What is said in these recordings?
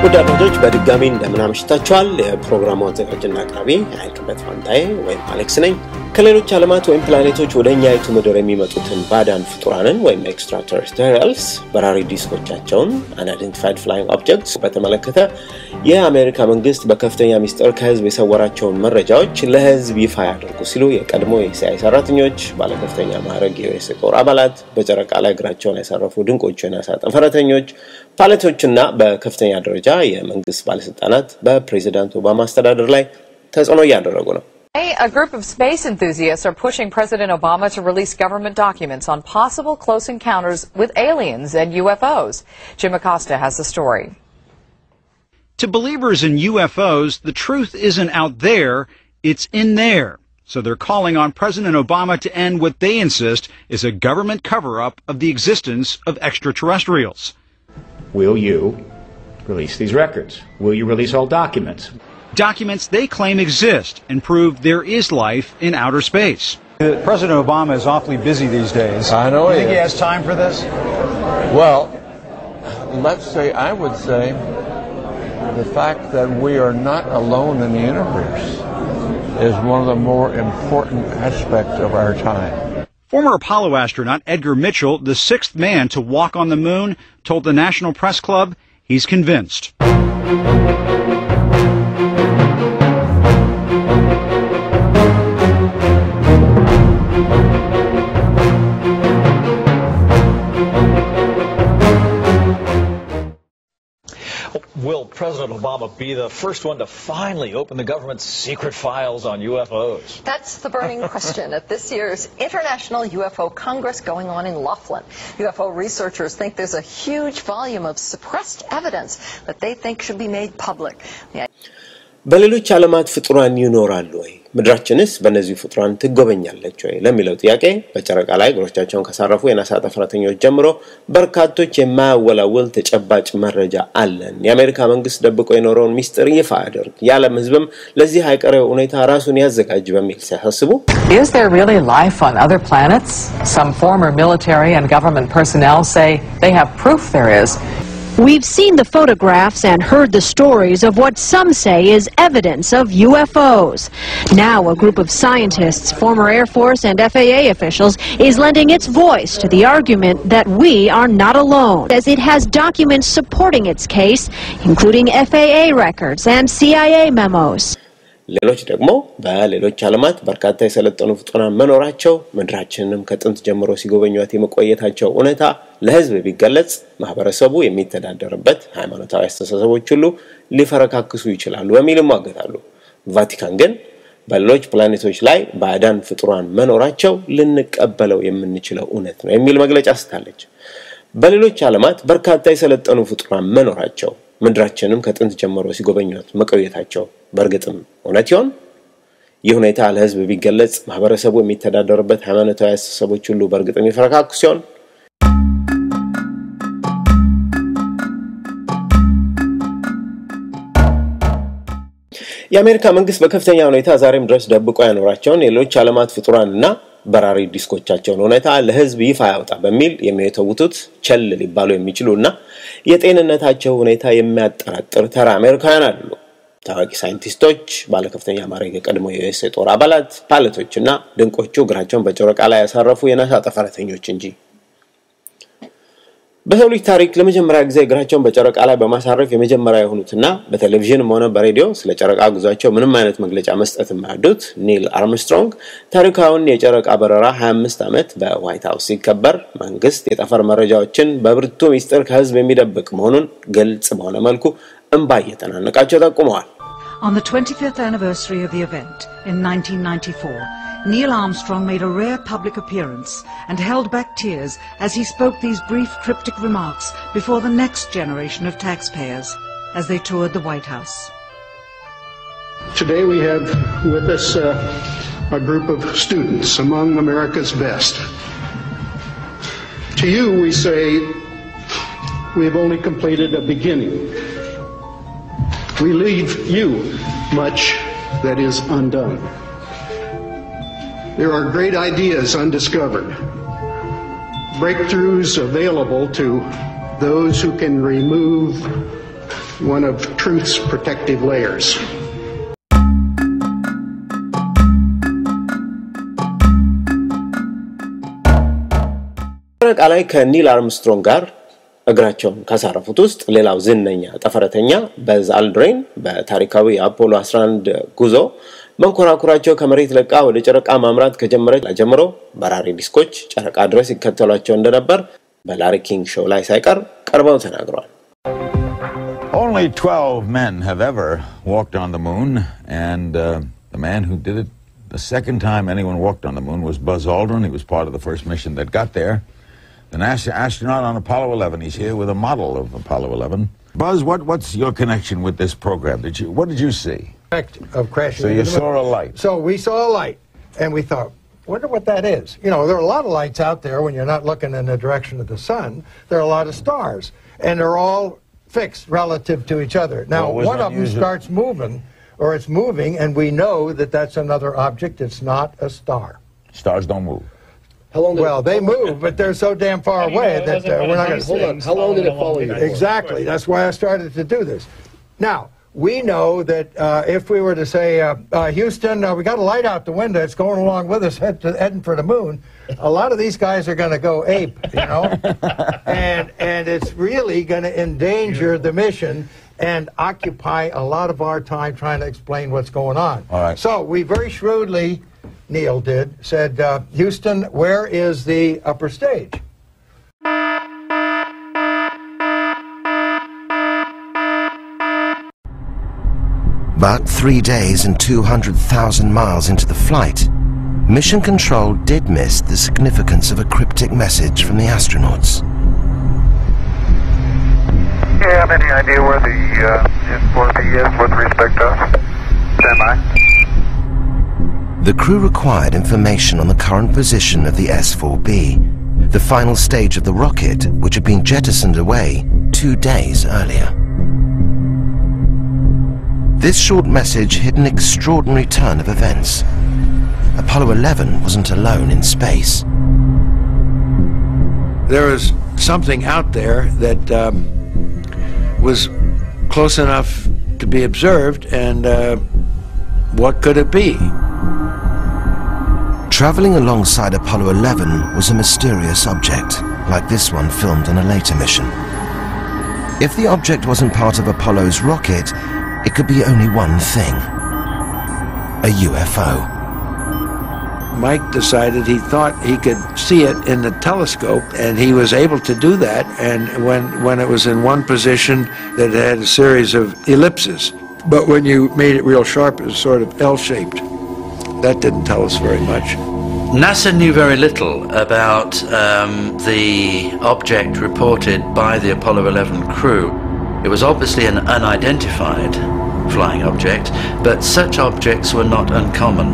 ወዳጆች በድጋሚ እንደምን አምሽታችኋል የፕሮግራሙ አዘጋጅና አቅራቢ አይልክበት ፋንታዬ ወይም አሌክስ ነኝ ከሌሎች ዓለማት ወይም ፕላኔቶች ወደኛይቱ ምድር የሚመጡትን ባዳን ፍጡራንን ወይም ኤክስትራተሬስትሪያልስ በራሪ ዲስኮቻቸውን unidentified flying objects በተመለከተ የአሜሪካ መንግስት በከፍተኛ ሚስጥር ከህዝብ የሰወራቸውን መረጃዎች ለህዝብ ይፋ ያደርጉ ሲሉ የቀድሞ የሲአይኤ ሰራተኞች ባለከፍተኛ ማዕረግ የዩኤስ ጦር አባላት በጨረቃ ላይ እግራቸውን ያሳረፉ ድንቆችና ሳጠፈረተኞች ፓይለቶችና በከፍተኛ ደረጃ የመንግስት ባለስልጣናት በፕሬዝዳንት ኦባማ አስተዳደር ላይ ተጽዕኖ ያደረጉ ነው A group of space enthusiasts are pushing President Obama to release government documents on possible close encounters with aliens and UFOs. Jim Acosta has the story. To believers in UFOs, the truth isn't out there, it's in there. So they're calling on President Obama to end what they insist is a government cover-up of the existence of extraterrestrials. Will you release these records? Will you release all documents? Documents they claim exist and prove there is life in outer space. President Obama is awfully busy these days. I know you think he has time for this? Well, I would say the fact that we are not alone in the universe is one of the more important aspects of our time. Former Apollo astronaut Edgar Mitchell, the sixth man to walk on the moon, told the National Press Club he's convinced. Will President Obama be the first one to finally open the government's secret files on UFOs? That's the burning question at this year's International UFO Congress going on in Laughlin. UFO researchers think there's a huge volume of suppressed evidence that they think should be made public. በሌሎች ዓለማት ፍጡራን ይኖራሉ ወይ ምድራችንስ በእነዚህ ፍጡራን ትጎበኛለች ወይ ለሚለው ጥያቄ በጨረቃ ላይ እግሮቻቸውን ከሳረፉ የናሳ ጠፈረተኞች ጀምሮ በርካቶች የማያወላውል ተጨባጭ መረጃ አለን የአሜሪካ መንግስት ደብቆ የኖረውን ሚስጥር ይፋ ያደርግ የዓለም ህዝብም ለዚህ አይቀሬው ሁኔታ ራሱን ያዘጋጅ በሚል ሲያሳስቡ Is there really life on other planets? Some former military and government personnel say they have proof there is. We've seen the photographs and heard the stories of what some say is evidence of UFOs. Now a group of scientists, former Air Force and FAA officials, is lending its voice to the argument that we are not alone, as it has documents supporting its case, including FAA records and CIA memos. ሌሎች ደግሞ በሌሎች ዓለማት በርካታ የሰለጠኑ ፍጡራን መኖራቸው ምድራችንንም ከጥንት ጀምሮ ሲጎበኙት የመቆየታቸው እውነታ ለህዝብ ቢገለጽ ማህበረሰቡ የሚተዳደርበት ሃይማኖታዊ አስተሳሰቦች ሁሉ ሊፈረካክሱ ይችላሉ በሚልም አገታሉ ቫቲካን ግን በሌሎች ፕላኔቶች ላይ ባዳን ፍጡራን መኖራቸው ልንቀበለው የምንችለው እውነት ነው የሚል መግለጫ ስታለች በሌሎች ዓለማት በርካታ የሰለጠኑ ፍጡራን መኖራቸው ምድራችንንም ከጥንት ጀምሮ ሲጎበኙት መቆየታቸው በርግጥም እውነት ይሆን ይህ ሁኔታ ለህዝብ ቢገለጽ ማህበረሰቡ የሚተዳደርበት ሃይማኖታዊ አስተሳሰቦች ሁሉ በርግጥም ይፈረካክሱ ሲሆን የአሜሪካ መንግስት በከፍተኛ ሁኔታ ዛሬም ድረስ ደብቆ ያኖራቸውን የሌሎች ዓለማት ፍጡራንና በራሪ ዲስኮቻቸውን ሁኔታ ለህዝብ ይፋ ያወጣ በሚል የሚተውቱት ቸል ሊባሉ የሚችሉና የጤንነታቸው ሁኔታ የሚያጠራጥር ተራ አሜሪካውያን አይደሉ ታዋቂ ሳይንቲስቶች ባለከፍተኛ ማዕረግ የቀድሞ የዩኤስ ጦር አባላት ፓይለቶችና ድንቆቹ እግራቸውን በጨረቃ ላይ ያሳረፉ የናሳ ጠፈረተኞች እንጂ በሰው ልጅ ታሪክ ለመጀመሪያ ጊዜ እግራቸውን በጨረቃ ላይ በማሳረፍ የመጀመሪያ የሆኑትና በቴሌቪዥንም ሆነ በሬዲዮ ስለ ጨረቃ ጉዟቸው ምንም አይነት መግለጫ መስጠት የማያውቁት ኒል አርምስትሮንግ ታሪካውን የጨረቃ በረራ 25 ዓመት በዋይት ሃውስ ሲከበር መንግስት የጠፈር መረጃዎችን በብርቱ ሚስጥር ከህዝብ የሚደብቅ መሆኑን ግልጽ በሆነ መልኩ እንባ እየተናነቃቸው ጠቁመዋል On the 25th anniversary of the event in 1994, Neil Armstrong made a rare public appearance and held back tears as he spoke these brief cryptic remarks before the next generation of taxpayers as they toured the White House. Today we have with us a group of students among America's best. To you we say we have only completed a beginning. We leave you much that is undone. There are great ideas undiscovered, breakthroughs available to those who can remove one of truth's protective layers. ቃላይ ከኒል አርምስትሮንግ ጋር እግራቸውን ካሳረፉት ውስጥ ሌላው ዝነኛ ጠፈረተኛ በዝ አልድሪን በታሪካዊ አፖሎ 11 ጉዞ መንኮራኩራቸው ከመሬት ለቃ ወደ ጨረቃ ማምራት ከጀመረች ጀምሮ በራሪ ዲስኮች ጨረቃ ድረስ ይከተሏቸው እንደነበር በላሪ ኪንግ ሾው ላይ ሳይቀር ቀርበው ተናግረዋል። Only 12 men have ever walked on the moon, and the man who did it the second time anyone walked on the moon was Buzz Aldrin. He was part of the first mission that got there. The NASA astronaut on Apollo 11. He's here with a model of Apollo 11. Buzz, what's your connection with this program? What did you see? Of crashing. So you saw a light. So we saw a light, and we thought, wonder what that is. You know, there are a lot of lights out there when you're not looking in the direction of the sun. There are a lot of stars, and they're all fixed relative to each other. Now, one of them starts moving, or it's moving, and we know that that's another object. It's not a star. Stars don't move. How long well, they move, but they're so damn far away that we're not going to... Hold on. How long did it follow you? Exactly. That's why I started to do this. Now, we know that if we were to say, Houston, we got a light out the window, it's going along with us, heading for the moon, a lot of these guys are going to go ape, you know? and it's really going to endanger the mission and occupy a lot of our time trying to explain what's going on. All right. So we very shrewdly, Neil did, said, Houston, where is the upper stage? But 3 days and 200,000 miles into the flight, Mission Control did miss the significance of a cryptic message from the astronauts. Do you have any idea where the S4B is with respect to us? Stand by. The crew required information on the current position of the S4B, the final stage of the rocket which had been jettisoned away 2 days earlier. This short message hid an extraordinary turn of events. Apollo 11 wasn't alone in space. There was something out there that was close enough to be observed, and what could it be? Traveling alongside Apollo 11 was a mysterious object, like this one filmed on a later mission. If the object wasn't part of Apollo's rocket, it could be only one thing: a UFO. Mike decided he thought he could see it in the telescope, and he was able to do that, and when it was in one position that had a series of ellipses. But when you made it real sharp, it was sort of L-shaped. That didn't tell us very much. NASA knew very little about the object reported by the Apollo 11 crew. It was obviously an unidentified flying object, but such objects were not uncommon,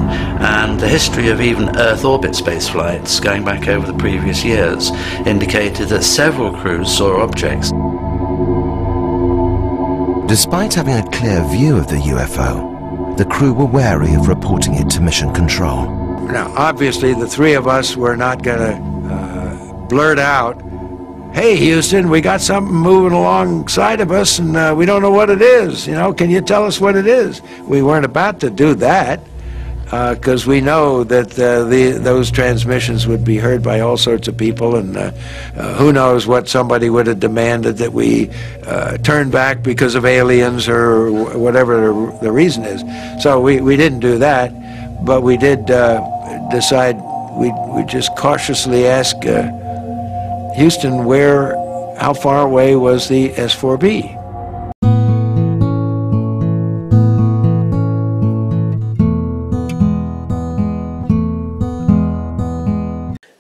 and the history of even Earth orbit space flights going back over the previous years indicated that several crews saw objects. Despite having a clear view of the UFO, the crew were wary of reporting it to Mission Control. Now, obviously, the three of us were not going to blurt out, "Hey, Houston, we got something moving alongside of us, and we don't know what it is. You know, can you tell us what it is?" We weren't about to do that, because we know that those transmissions would be heard by all sorts of people, and who knows what somebody would have demanded that we turn back because of aliens or whatever the reason is. So we didn't do that, but we did decide we just cautiously ask Houston, how far away was the S4B?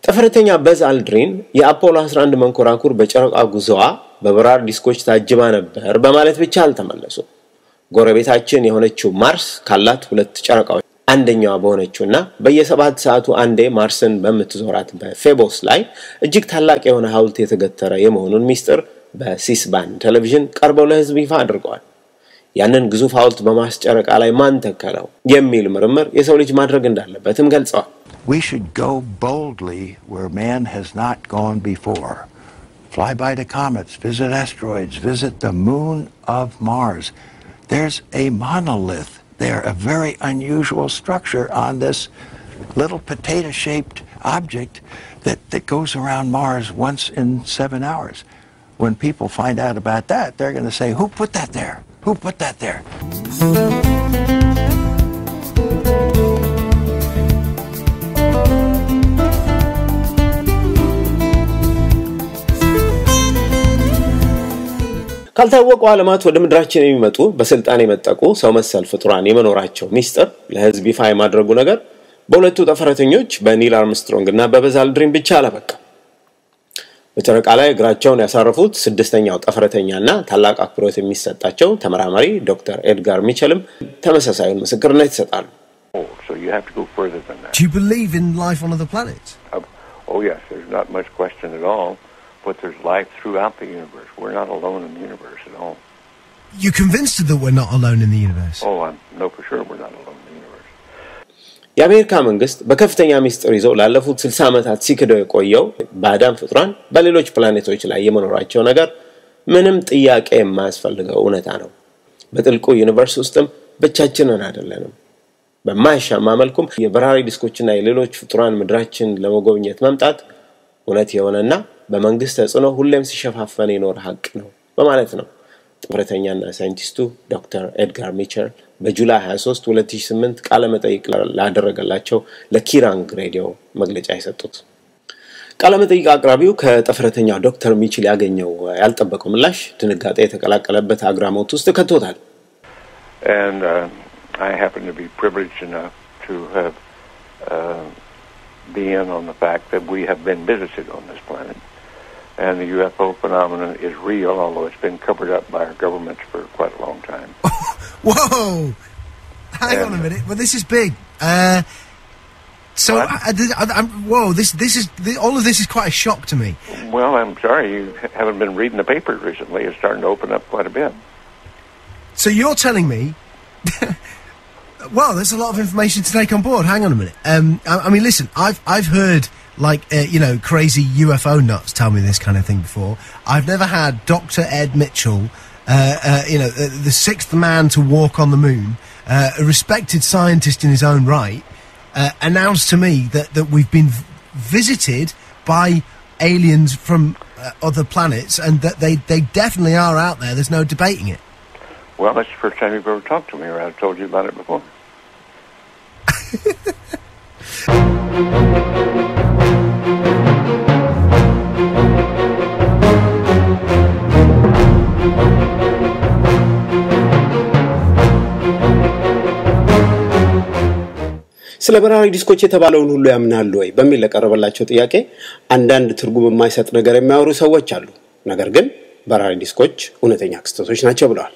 ጠፈረተኛ በዝ አልድሪን የአፖሎ 11 መንኮራኩር በጨረቃ ጉዞዋ በበራር ዲስኮች ታጅባ ነበር በማለት ብቻ አልተመለሱ። ጎረቤታችን የሆነችው ማርስ ካላት ሁለት ጨረቃዎች አንደኛዋ በሆነችውና በየ7 ሰዓቱ አንዴ ማርስን በመትዞራት በፌቦስ ላይ እጅግ ታላቅ የሆነ ሐውልት የተገተረ የመሆኑን ሚስጥር በሲስባን ቴሌቪዥን ቀርበው ለህዝብ ይፋ አድርገዋል። ያንን ግዙፍ ሐውልት በማስጨረቃ ላይ ማን ተከለው የሚል ምርምር የሰው ልጅ ማድረግ እንዳለበትም ገልጸዋል። We should go boldly where man has not gone before. fly by the comets, visit asteroids, visit the moon of Mars. There's a monolith there, a very unusual structure on this little potato-shaped object that goes around Mars once in 7 hours. When people find out about that, they're going to say, who put that there? Who put that there? ካልታወቁ ዓለማት ወደ ምድራችን የሚመጡ በስልጣን የመጠቁ ሰው መሰል ፍጡራን የመኖራቸው ሚስጥር ለህዝብ ይፋ የማድረጉ ነገር በሁለቱ ጠፈረተኞች በኒል አርምስትሮንግ እና በበዝ አልድሪን ብቻ አላበቃም። በጨረቃ ላይ እግራቸውን ያሳረፉት ስድስተኛው ጠፈረተኛና ታላቅ አክብሮት የሚሰጣቸው ተመራማሪ ዶክተር ኤድጋር ሚቸልም ተመሳሳዩን ምስክርነት ይሰጣሉ። So you have to go further than that. Do you believe in life on other planets? Oh yes, there's not much question at all. But there's life throughout the universe. We're not alone in the universe at all. You're convinced that we're not alone in the universe? Oh, I know for sure we're not alone in the universe. የአሜሪካ መንግስት በከፍተኛ ሚስጥር ይዞ ላለፉት 60 ዓመታት ሲከደው የቆየው ባዳም ፍጥራን በሌሎች ፕላኔቶች ላይ የመኖራቸው ነገር ምንም ጥያቄ የማያስፈልገው እውነታ ነው። በጥልቁ ዩኒቨርስ ውስጥም ብቻችንን አይደለንም። በማይሻማ መልኩም የበራሪ ዲስኮችና የሌሎች ፍጥራን ምድራችን ለመጎብኘት መምጣት እውነት የሆነና በመንግስት ተጽዕኖ ሁሌም ሲሸፋፈን የኖር ሀቅ ነው በማለት ነው ጥፍረተኛና ሳይንቲስቱ ዶክተር ኤድጋር ሚቸል በጁላይ 23 2008 ቃለ መጠይቅ ላደረገላቸው ለኪራንግ ሬዲዮ መግለጫ የሰጡት። ቃለ መጠይቅ አቅራቢው ከጥፍረተኛው ዶክተር ሚቸል ያገኘው ያልጠበቀው ምላሽ ድንጋጤ የተቀላቀለበት አግራሞት ውስጥ ከቶታል። And I happen to be privileged enough to have been on the fact that we have been visited on this planet. And the UFO phenomenon is real, although it's been covered up by our governments for quite a long time. Whoa! Hang on a minute. Well, this is big. Whoa! All of this is quite a shock to me. Well, I'm sorry you haven't been reading the papers recently. It's starting to open up quite a bit. So you're telling me? Well, there's a lot of information to take on board. Hang on a minute. I mean, listen. I've heard. Crazy UFO nuts tell me this kind of thing before. I've never had Dr. Ed Mitchell, the sixth man to walk on the moon, a respected scientist in his own right, announce to me that we've been visited by aliens from other planets and that they definitely are out there. There's no debating it. Well, that's the first time you've ever talked to me, or I've told you about it before. ስለ በራሪ ዲስኮች የተባለውን ሁሉ ያምናሉ ወይ በሚል ለቀረበላቸው ጥያቄ አንዳንድ ትርጉም የማይሰጥ ነገር የሚያወሩ ሰዎች አሉ። ነገር ግን በራሪ ዲስኮች እውነተኛ ክስተቶች ናቸው ብለዋል።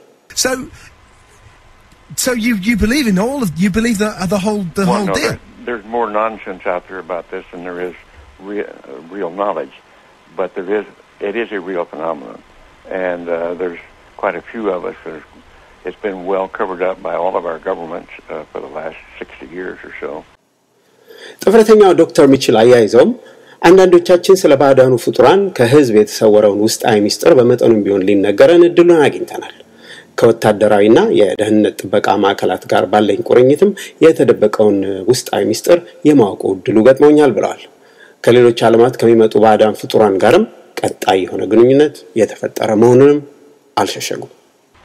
So you believe in all of you believe the whole deal? There's more nonsense out there about this than there is real knowledge, but it is a real phenomenon, and there's quite a few of us that it's been well covered up by all of our governments for the last 60 years or so. ጥፍረተኛው ዶክተር ሚቸል አያይዘውም አንዳንዶቻችን ስለ ባዳኑ ፍጡራን ከህዝብ የተሰወረውን ውስጣዊ ሚስጥር በመጠኑም ቢሆን ሊነገረን እድሉን አግኝተናል። ከወታደራዊና የደህንነት ጥበቃ ማዕከላት ጋር ባለኝ ቁርኝትም የተደበቀውን ውስጣዊ ሚስጥር የማወቁ እድሉ ገጥሞኛል ብለዋል። ከሌሎች ዓለማት ከሚመጡ ባዳን ፍጡራን ጋርም ቀጣይ የሆነ ግንኙነት የተፈጠረ መሆኑንም አልሸሸጉም።